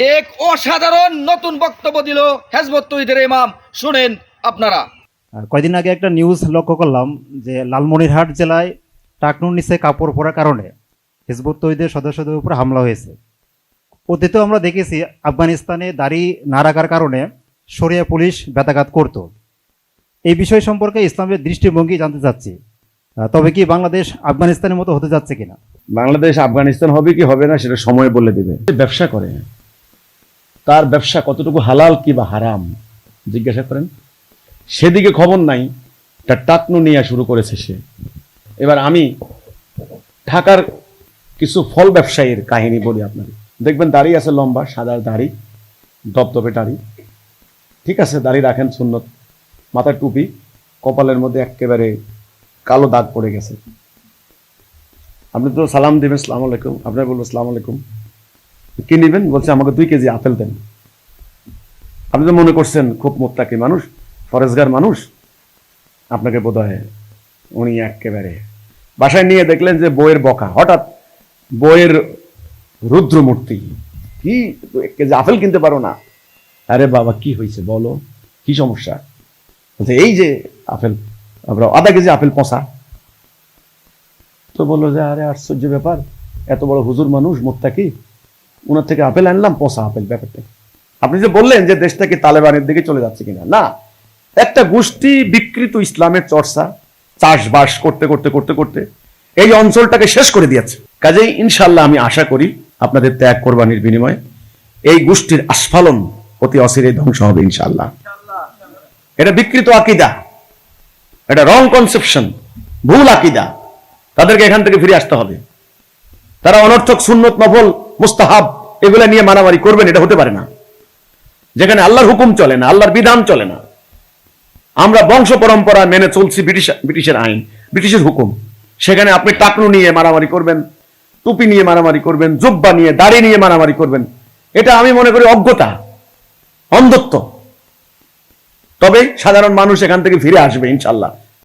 এক অসাধারণ নতুন বক্তব্য দিল হিজবুত তৌহিদের ইমাম, শুনেন আপনারা। কয়দিন আগে একটা নিউজ লক্ষ্য করলাম যে লালমনিরহাট জেলায় টাকনুর নিচে কাপড় পরার কারণে হিজবুত তৌহিদের সদস্যদের উপর হামলা হয়েছে। অতীতেও আমরা দেখেছি আফগানিস্তানে দাড়ি না রাখার কারণে শরিয়া পুলিশ ব্যথাঘাত করত। এই বিষয় সম্পর্কে ইসলামের দৃষ্টিভঙ্গি জানতে চাচ্ছি। তবে কি বাংলাদেশ আফগানিস্তানের মতো হতে যাচ্ছে কিনা? বাংলাদেশ আফগানিস্তান হবে কি হবে না সেটা সময় বলে দেবে। ব্যবসা করে, তার ব্যবসা কতটুকু হালাল কি বা হারাম জিজ্ঞাসা করেন, সেদিকে খবর নাই। তার টাকনু নিয়ে শুরু করেছে সে। এবার আমি ঢাকার কিছু ফল ব্যবসায়ীর কাহিনী বলি আপনাকে। দেখবেন দাড়ি আছে লম্বা, সাদা দাড়ি, দপদপে দাড়ি, ঠিক আছে, দাড়ি রাখেন সুন্নত, মাথার টুপি, কপালের মধ্যে একেবারে কালো দাগ পড়ে গেছে। আপনি তো সালাম দিবেন সালাম আলাইকুম, আপনার বলবো সালাম আলাইকুম, কি নিবেন? বলছে আমাকে 2 কেজি আপেল দেন। আপনি তো মনে করছেন খুব মোত্তাকি মানুষ, ফরেজগার মানুষ, আপনাকে বোধ হয় উনি একেবারে বাসায় নিয়ে দেখলেন যে বইয়ের বকা, হঠাৎ বইয়ের রুদ্র মূর্তি, কি 1 কেজি আপেল কিনতে পারো না? আরে বাবা কি হয়েছে বলো, কি সমস্যা? বলছে এই যে আপেল, আমরা 1/2 কেজি আপেল পচা। তো বললো যে আরে আশ্চর্য ব্যাপার, এত বড় হুজুর মানুষ মোত্তাকি, ওনার থেকে আপেল আনলাম, পচা আপেল। ব্যাপারটা আপনি যে বললেন যে দেশটা কি তালেবানের দিকে চলে যাচ্ছে কিনা, না, একটা গোষ্ঠী বিকৃত ইসলামের চর্চা চাষবাস করতে করতে করতে করতে এই অঞ্চলটাকে শেষ করে দিয়েছে। কাজেই ইনশাল্লাহ আমি আশা করি আপনাদের ত্যাগ কোরবানির বিনিময়ে এই গোষ্ঠীর আস্ফালন অতি অচিরেই ধ্বংস হবে ইনশাল্লাহ। এটা বিকৃত আকীদা, এটা রং কনসেপশন, ভুল আকীদা, তাদেরকে এখান থেকে ফিরে আসতে হবে। তারা অনর্থক সুন্নত, নফল, মুস্তাহাব এগুলা নিয়ে মারামারি করবেন, এটা হতে পারে না। যেখানে আল্লাহর হুকুম চলে না, আল্লাহর বিধান চলে না, আমরা বংশ পরম্পরা মেনে চলছি ব্রিটিশের আইন, ব্রিটিশের হুকুম, সেখানে আপনি টাকনু নিয়ে মারামারি করবেন, টুপি নিয়ে মারামারি করবেন, জুব্বা নিয়ে, দাড়ি নিয়ে মারামারি করবেন, এটা আমি মনে করি অজ্ঞতা, অন্ধত্ব। তবে সাধারণ মানুষ এখান থেকে ফিরে আসবে ইনশাল্লাহ।